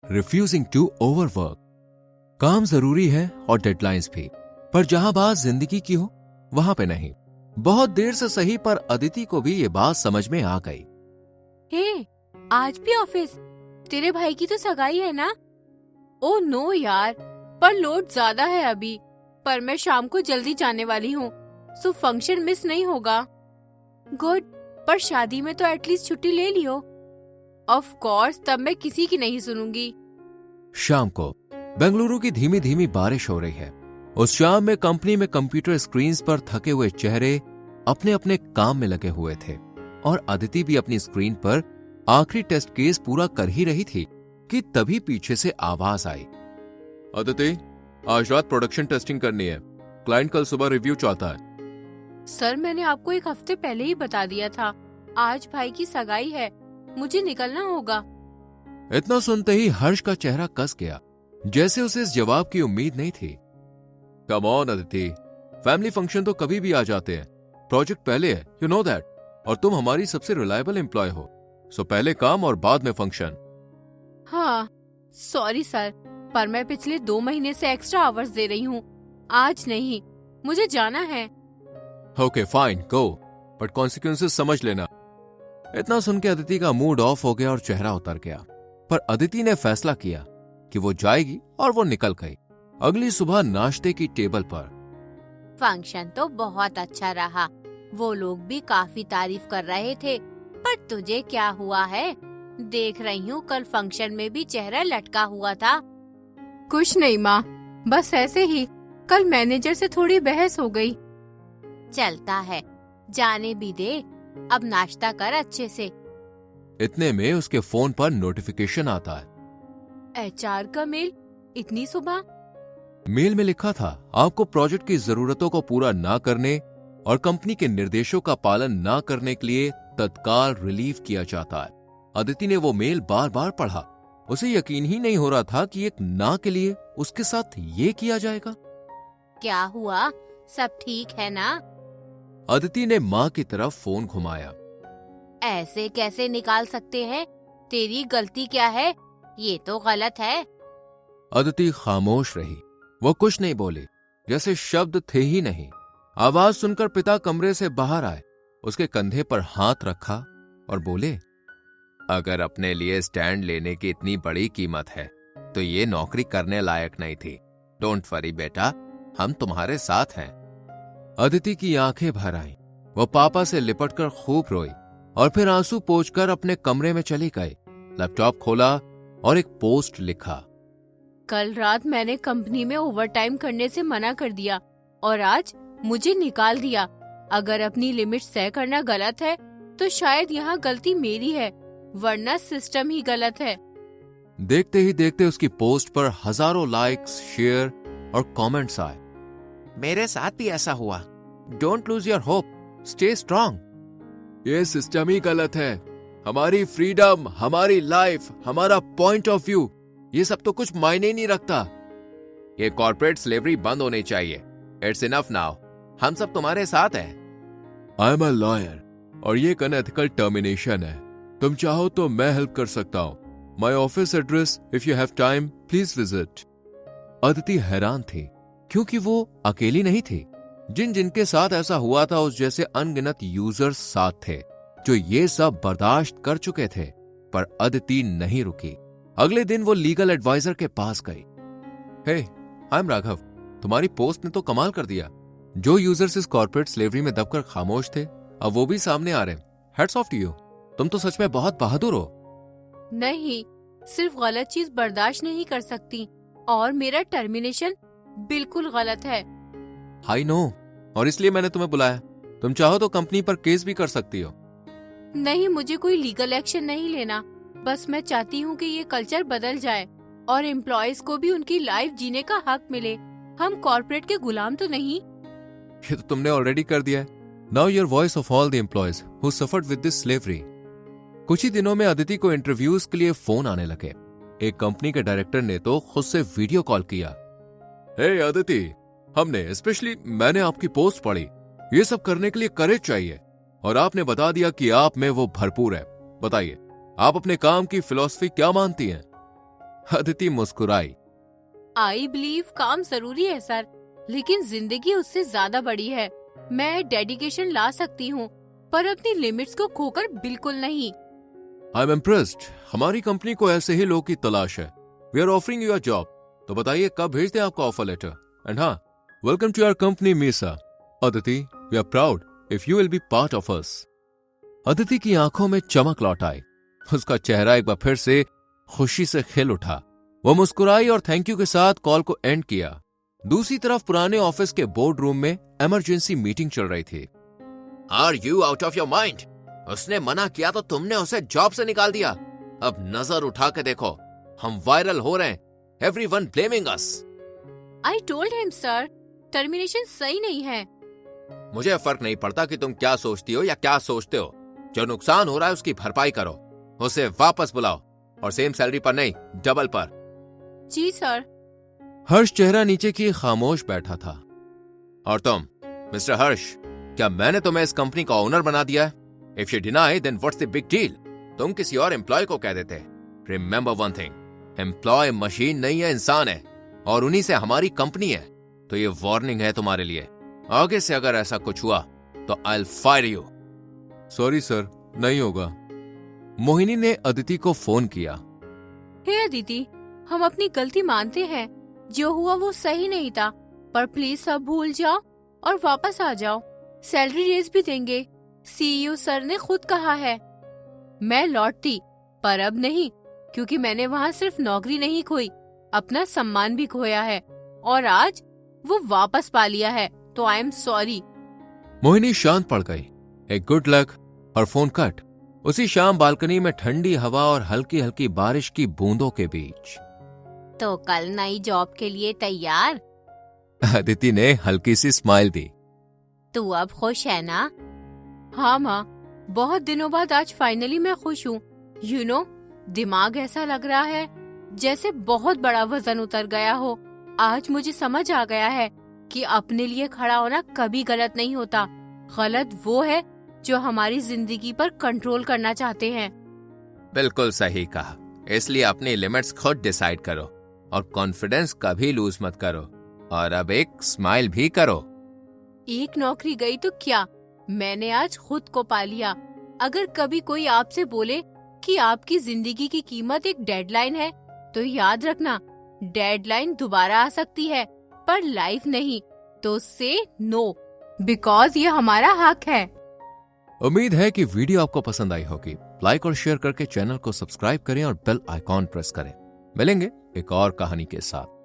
Refusing to overwork. काम जरूरी है और डेडलाइंस भी, पर जहां बात जिंदगी की हो वहां पे नहीं। बहुत देर से सही, पर अदिति को भी ये बात समझ में आ गई। हे, आज भी ऑफिस? तेरे भाई की तो सगाई है ना? ओह नो यार, पर लोड ज्यादा है अभी। पर मैं शाम को जल्दी जाने वाली हूँ, सो फंक्शन मिस नहीं होगा। गुड, पर शादी में तो एटलीस्ट छुट्टी ले लियो। ऑफ कोर्स, तब मैं किसी की नहीं सुनूंगी। शाम को बेंगलुरु की धीमी धीमी बारिश हो रही है। उस शाम में कंपनी में कंप्यूटर स्क्रीन्स पर थके हुए चेहरे अपने अपने काम में लगे हुए थे, और अदिति भी अपनी स्क्रीन पर आखिरी टेस्ट केस पूरा कर ही रही थी कि तभी पीछे से आवाज आई। अदिति, आज रात प्रोडक्शन टेस्टिंग करनी है। क्लाइंट कल सुबह रिव्यू चाहता है। सर, मैंने आपको एक हफ्ते पहले ही बता दिया था, आज भाई की सगाई है, मुझे निकलना होगा। इतना सुनते ही हर्ष का चेहरा कस गया, जैसे उसे इस जवाब की उम्मीद नहीं थी। Come on Aditi, family function तो कभी भी आ जाते हैं। प्रोजेक्ट पहले है, यू नो दैट, और तुम हमारी सबसे रिलायबल एम्प्लॉय हो, सो पहले काम और बाद में फंक्शन। हाँ, सॉरी सर, पर मैं पिछले 2 महीने से एक्स्ट्रा आवर्स दे रही हूँ। आज नहीं, मुझे जाना है। Okay fine, go, but consequences समझ लेना। इतना सुन के अदिति का मूड ऑफ हो गया और चेहरा उतर गया, पर अदिति ने फैसला किया कि वो जाएगी और वो निकल गई। अगली सुबह नाश्ते की टेबल पर, फंक्शन तो बहुत अच्छा रहा, वो लोग भी काफी तारीफ कर रहे थे, पर तुझे क्या हुआ है? देख रही हूँ कल फंक्शन में भी चेहरा लटका हुआ था। कुछ नहीं माँ, बस ऐसे ही। कल मैनेजर से थोड़ी बहस हो गई। चलता है, जाने भी दे, अब नाश्ता कर अच्छे से। इतने में उसके फोन पर नोटिफिकेशन आता है। एचआर का मेल? इतनी सुबह? मेल में लिखा था, आपको प्रोजेक्ट की जरूरतों को पूरा ना करने और कंपनी के निर्देशों का पालन ना करने के लिए तत्काल रिलीव किया जाता है। अदिति ने वो मेल बार बार पढ़ा। उसे यकीन ही नहीं हो रहा था कि एक ना के लिए उसके साथ ये किया जाएगा। क्या हुआ, सब ठीक है ना? अदिति ने माँ की तरफ फोन घुमाया। ऐसे कैसे निकाल सकते हैं? तेरी गलती क्या है? ये तो गलत है। अदिति खामोश रही, वो कुछ नहीं बोली, जैसे शब्द थे ही नहीं। आवाज सुनकर पिता कमरे से बाहर आए, उसके कंधे पर हाथ रखा और बोले, अगर अपने लिए स्टैंड लेने की इतनी बड़ी कीमत है तो ये नौकरी करने लायक नहीं थी। डोंट वरी बेटा, हम तुम्हारे साथ हैं। अदिति की आंखें भर आईं। वो पापा से लिपटकर खूब रोई और फिर आंसू पोंछकर अपने कमरे में चली गई। लैपटॉप खोला और एक पोस्ट लिखा, कल रात मैंने कंपनी में ओवरटाइम करने से मना कर दिया और आज मुझे निकाल दिया। अगर अपनी लिमिट तय करना गलत है तो शायद यहाँ गलती मेरी है, वरना सिस्टम ही गलत है। देखते ही देखते उसकी पोस्ट पर हजारों लाइक्स, शेयर और कमेंट्स आए। मेरे साथ भी ऐसा हुआ। Don't lose your hope, stay strong. ये सिस्टम ही गलत है। हमारी फ्रीडम, हमारी लाइफ, हमारा पॉइंट ऑफ व्यू, ये सब तो कुछ मायने ही नहीं रखता। ये कॉर्पोरेट स्लेवरी बंद होनी चाहिए। इट्स इनफ नाउ, हम सब तुम्हारे साथ हैं। आई एम अ लॉयर और ये अनएथिकल टर्मिनेशन है। तुम चाहो तो मैं हेल्प कर सकता हूं। My office address, if you have time please visit. Aditi हैरान थी, क्योंकि वो अकेली नहीं थी। जिन जिनके साथ ऐसा हुआ था, उस जैसे अनगिनत यूजर्स साथ थे जो ये सब बर्दाश्त कर चुके थे। पर अदिति नहीं रुकी। अगले दिन वो लीगल एडवाइजर के पास गई। हे, आई एम राघव, तुम्हारी पोस्ट ने तो कमाल कर दिया। जो यूजर्स इस कॉर्पोरेट स्लेवरी में दबकर खामोश थे, अब वो भी सामने आ रहे हैं। हैट्स ऑफ टू यू, तुम तो सच में बहुत बहादुर हो। नहीं, सिर्फ गलत चीज बर्दाश्त नहीं कर सकती, और मेरा टर्मिनेशन बिल्कुल गलत है। आई नो, और इसलिए मैंने तुम्हें बुलाया। तुम चाहो तो कंपनी पर केस भी कर सकती हो। नहीं, मुझे कोई लीगल एक्शन नहीं लेना। बस मैं चाहती हूँ कि ये कल्चर बदल जाए और एम्प्लॉयज को भी उनकी लाइफ जीने का हक मिले। हम कॉर्पोरेट के गुलाम तो नहीं। ये तो तुमने ऑलरेडी कर दिया है। Now your voice of all the employees who suffered with this slavery. कुछ ही दिनों में अदिति को इंटरव्यूज के लिए फोन आने लगे। एक कंपनी के डायरेक्टर ने तो खुद से वीडियो कॉल किया। हे अदिति, हमने स्पेशली मैंने आपकी पोस्ट पढ़ी। ये सब करने के लिए करेज चाहिए, और आपने बता दिया कि आप में वो भरपूर है। बताइए, आप अपने काम की फिलॉसफी क्या मानती हैं? अदिति मुस्कुराई। आई बिलीव काम जरूरी है सर, लेकिन जिंदगी उससे ज्यादा बड़ी है। मैं डेडिकेशन ला सकती हूँ, पर अपनी लिमिट्स को खोकर बिल्कुल नहीं। I am impressed. हमारी कंपनी को ऐसे ही लोग की तलाश है। We are offering you a job. तो बताइए कब भेज दें आपका ऑफर लेटर। एंड हाँ, वेलकम टू आवर कंपनी मीसा। Aditi, we are proud if you will be part of us. Aditi की आंखों में चमक लौट आई। उसका चेहरा एक बार फिर से खुशी से खिल उठा। वो मुस्कुराई और थैंक यू के साथ कॉल को एंड किया। दूसरी तरफ पुराने ऑफिस के बोर्ड रूम में इमरजेंसी मीटिंग चल रही थी। Are you out of your mind? उसने मना किया तो तुमने उसे जॉब से निकाल दिया। अब नजर उठा के देखो, हम वायरल हो रहे हैं। Everyone blaming us. I told him sir, termination सही नहीं है। मुझे फर्क नहीं पड़ता कि तुम क्या सोचती हो या क्या सोचते हो। जो नुकसान हो रहा है उसकी भरपाई करो। उसे वापस बुलाओ, और सेम सैलरी पर नहीं, डबल पर। जी सर। हर्ष चेहरा नीचे किए खामोश बैठा था। और तुम मिस्टर हर्ष, क्या मैंने तुम्हें इस कंपनी का ओनर बना दिया है? If you deny then what's the big deal? तुम किसी और एम्प्लॉय को कह देते। Remember one thing, employee machine नहीं है, इंसान है, और उन्हीं से हमारी कंपनी है। तो ये वार्निंग है तुम्हारे लिए। आगे से अगर ऐसा कुछ हुआ तो I will fire you. Sorry sir, नहीं होगा। मोहिनी ने अदिति को फोन किया। हे अदिति, हम अपनी गलती मानते हैं। जो हुआ वो सही नहीं था, पर प्लीज सब भूल जाओ और वापस आ जाओ। सैलरी रेज भी देंगे, सीईओ सर ने खुद कहा है। मैं लौटती, पर अब नहीं, क्योंकि मैंने वहाँ सिर्फ नौकरी नहीं खोई, अपना सम्मान भी खोया है, और आज वो वापस पा लिया है। तो आई एम सॉरी। मोहिनी शांत पड़ गई। एक गुड लक और फोन कट। उसी शाम बालकनी में ठंडी हवा और हल्की हल्की बारिश की बूंदों के बीच। तो कल नई जॉब के लिए तैयार? अदिति ने हल्की सी स्माइल दी। तू अब खुश है ना? हाँ माँ, बहुत दिनों बाद आज फाइनली मैं खुश हूँ। यू नो, दिमाग ऐसा लग रहा है जैसे बहुत बड़ा वजन उतर गया हो। आज मुझे समझ आ गया है कि अपने लिए खड़ा होना कभी गलत नहीं होता। गलत वो है जो हमारी जिंदगी पर कंट्रोल करना चाहते हैं। बिल्कुल सही कहा। इसलिए अपनी लिमिट्स खुद डिसाइड करो और कॉन्फिडेंस कभी लूज मत करो। और अब एक स्माइल भी करो। एक नौकरी गई तो क्या, मैंने आज खुद को पा लिया। अगर कभी कोई आपसे बोले कि आपकी जिंदगी की कीमत एक डेडलाइन है, तो याद रखना, डेडलाइन दोबारा आ सकती है, पर लाइफ नहीं। तो से नो, बिकॉज ये हमारा हक है। उम्मीद है कि वीडियो आपको पसंद आई होगी। लाइक और शेयर करके चैनल को सब्सक्राइब करें और बेल आइकॉन प्रेस करें। मिलेंगे एक और कहानी के साथ।